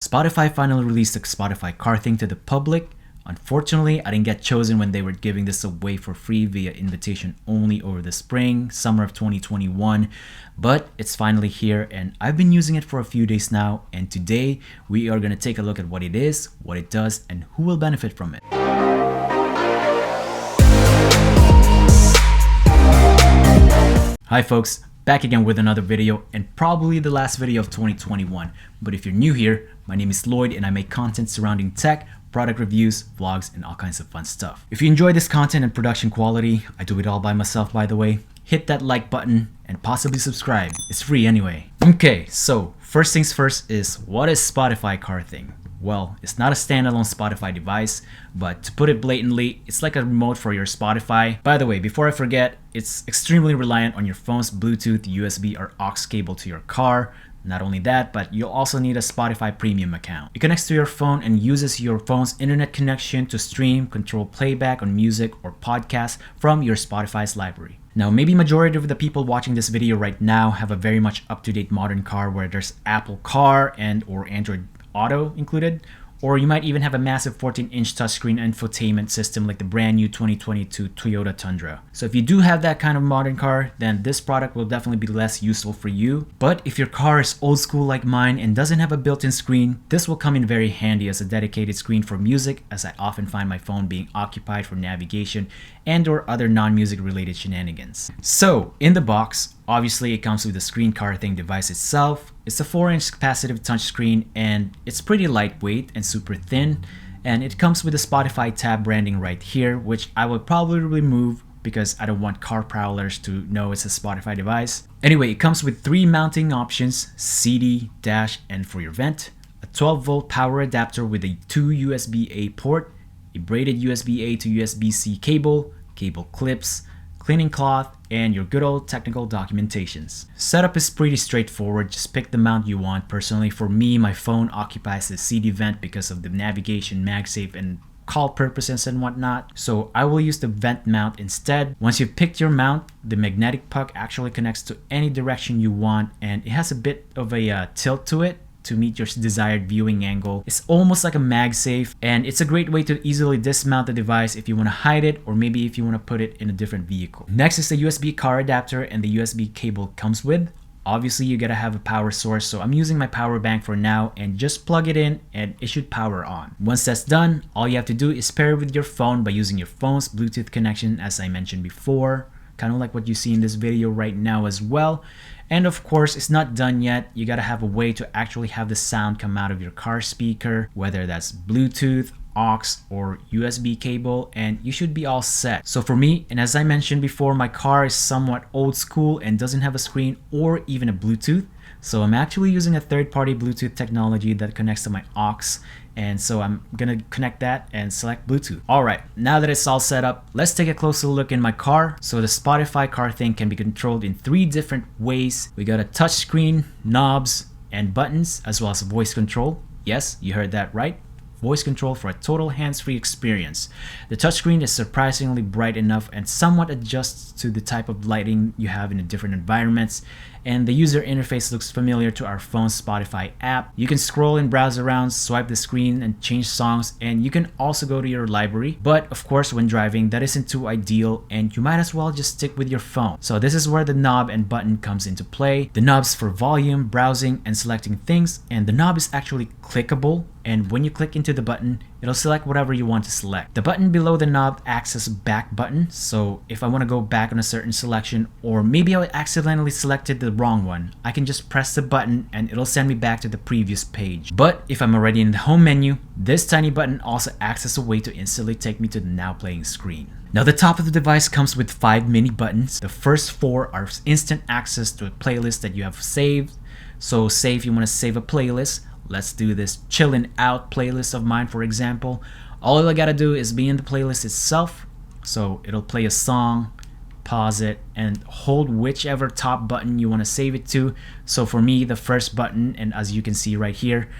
Spotify finally released the Spotify car thing to the public. Unfortunately, I didn't get chosen when they were giving this away for free via invitation only over the summer of 2021, but it's finally here and I've been using it for a few days now, and today we are going to take a look at what it is, what it does, and who will benefit from it. Hi folks, back again with another video, and probably the last video of 2021. But if you're new here, my name is Lloyd and I make content surrounding tech, product reviews, vlogs, and all kinds of fun stuff. If you enjoy this content and production quality, I do it all by myself by the way, hit that like button and possibly subscribe. It's free anyway. Okay, so first things first is, what is Spotify car thing? Well, it's not a standalone Spotify device, but to put it blatantly, it's like a remote for your Spotify. By the way, before I forget, it's extremely reliant on your phone's Bluetooth, USB, or aux cable to your car. Not only that, but you'll also need a Spotify premium account. It connects to your phone and uses your phone's internet connection to stream, control playback on music or podcasts from your Spotify's library. Now, maybe majority of the people watching this video right now have a very much up-to-date modern car where there's Apple Car and or Android Auto included, or you might even have a massive 14-inch touchscreen infotainment system like the brand new 2022 Toyota Tundra. So if you do have that kind of modern car, then this product will definitely be less useful for you. But if your car is old school like mine and doesn't have a built-in screen, this will come in very handy as a dedicated screen for music, as I often find my phone being occupied for navigation and or other non-music related shenanigans. So in the box, obviously it comes with the screen car thing device itself. It's a 4-inch capacitive touchscreen and it's pretty lightweight and super thin, and it comes with the Spotify tab branding right here, which I will probably remove because I don't want car prowlers to know it's a Spotify device. Anyway, it comes with 3 mounting options: CD, dash, and for your vent, a 12-volt power adapter with a 2 USB-A port, a braided USB-A to USB-C cable, cable clips, cleaning cloth, and your good old technical documentations. Setup is pretty straightforward, just pick the mount you want. Personally, for me, my phone occupies the CD vent because of the navigation, MagSafe, and call purposes and whatnot, so I will use the vent mount instead. Once you've picked your mount, the magnetic puck actually connects to any direction you want, and it has a bit of a tilt to it to meet your desired viewing angle. It's almost like a MagSafe, and it's a great way to easily dismount the device if you want to hide it, or maybe if you want to put it in a different vehicle. Next is the USB car adapter and the USB cable comes with. Obviously you gotta have a power source, so I'm using my power bank for now, and just plug it in and it should power on. Once that's done, all you have to do is pair it with your phone by using your phone's Bluetooth connection, as I mentioned before, kind of like what you see in this video right now as well. And of course, it's not done yet. You gotta have a way to actually have the sound come out of your car speaker, whether that's Bluetooth, aux, or USB cable, and you should be all set. So for me, and as I mentioned before, my car is somewhat old school and doesn't have a screen or even a Bluetooth. So I'm actually using a third-party Bluetooth technology that connects to my aux, and so I'm gonna connect that and select Bluetooth. Alright, now that it's all set up, let's take a closer look in my car. So the Spotify car thing can be controlled in 3 different ways. We got a touch screen, knobs, and buttons, as well as voice control. Yes, you heard that right. Voice control for a total hands-free experience. The touchscreen is surprisingly bright enough and somewhat adjusts to the type of lighting you have in the different environments, and the user interface looks familiar to our phone's Spotify app. You can scroll and browse around, swipe the screen, and change songs, and you can also go to your library. But of course, when driving, that isn't too ideal, and you might as well just stick with your phone. So this is where the knob and button comes into play. The knob's for volume, browsing, and selecting things, and the knob is actually clickable, and when you click into the button, it'll select whatever you want to select. The button below the knob acts as a back button, so if I want to go back on a certain selection, or maybe I accidentally selected the wrong one, I can just press the button and it'll send me back to the previous page. But if I'm already in the home menu, this tiny button also acts as a way to instantly take me to the now playing screen. Now the top of the device comes with 5 mini buttons. The first 4 are instant access to a playlist that you have saved. So say if you want to save a playlist, let's do this chillin' out playlist of mine, for example. All I gotta do is be in the playlist itself. So it'll play a song, pause it, and hold whichever top button you want to save it to. So for me, the first button, and as you can see right here,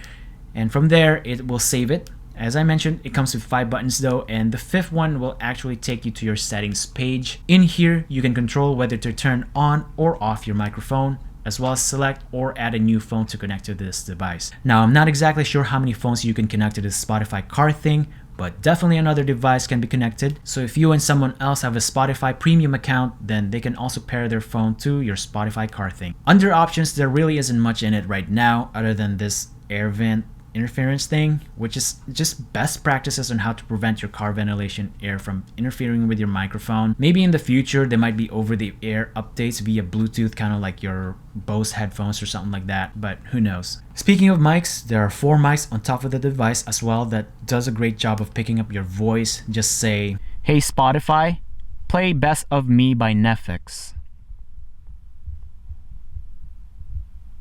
and from there it will save it. As I mentioned, it comes with 5 buttons though, and the 5th one will actually take you to your settings page. In here, you can control whether to turn on or off your microphone, as well as select or add a new phone to connect to this device. Now, I'm not exactly sure how many phones you can connect to this Spotify car thing, but definitely another device can be connected. So if you and someone else have a Spotify premium account, then they can also pair their phone to your Spotify car thing. Under options, there really isn't much in it right now other than this air vent interference thing, which is just best practices on how to prevent your car ventilation air from interfering with your microphone. Maybe in the future there might be over-the-air updates via Bluetooth, kind of like your Bose headphones or something like that, but who knows. Speaking of mics, there are 4 mics on top of the device as well that does a great job of picking up your voice. Just say, "Hey Spotify, play Best of Me by Neffex."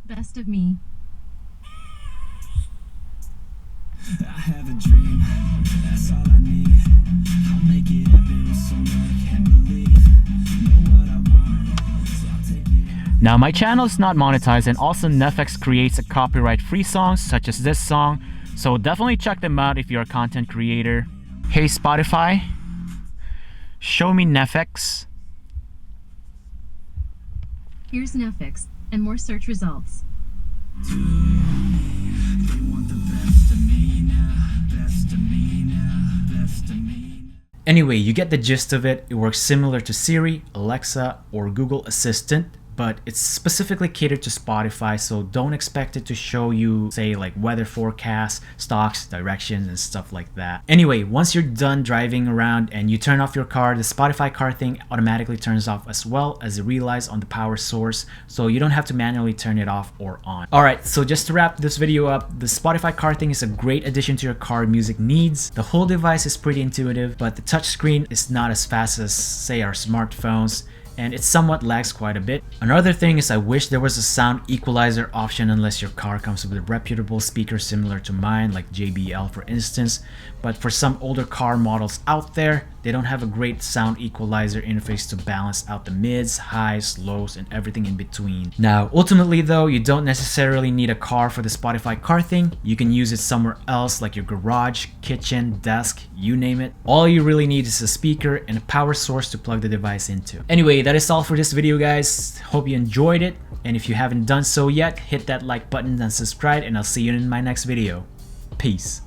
Best of Me. I have a dream, that's all I need. I'll make it happen with someone I can't believe. Know what I want, so I'll take it. Now, my channel is not monetized, and also Neffex creates a copyright-free songs such as this song, so definitely check them out if you're a content creator. Hey Spotify, show me Neffex. Here's Neffex and more search results. They want the best of me now, best of me now, best of me now. Anyway, you get the gist of it. It works similar to Siri, Alexa, or Google Assistant, but it's specifically catered to Spotify, so don't expect it to show you, say, like weather forecasts, stocks, directions, and stuff like that. Anyway, once you're done driving around and you turn off your car, the Spotify car thing automatically turns off as well, as it relies on the power source, so you don't have to manually turn it off or on. Alright, so just to wrap this video up, the Spotify car thing is a great addition to your car music needs. The whole device is pretty intuitive, but the touchscreen is not as fast as, say, our smartphones, and it somewhat lags quite a bit. Another thing is I wish there was a sound equalizer option, unless your car comes with a reputable speaker similar to mine, like JBL for instance. But for some older car models out there, they don't have a great sound equalizer interface to balance out the mids, highs, lows, and everything in between. Now, ultimately though, you don't necessarily need a car for the Spotify car thing. You can use it somewhere else, like your garage, kitchen, desk, you name it. All you really need is a speaker and a power source to plug the device into. Anyway, that is all for this video, guys. Hope you enjoyed it, and if you haven't done so yet, hit that like button and subscribe, and I'll see you in my next video. Peace.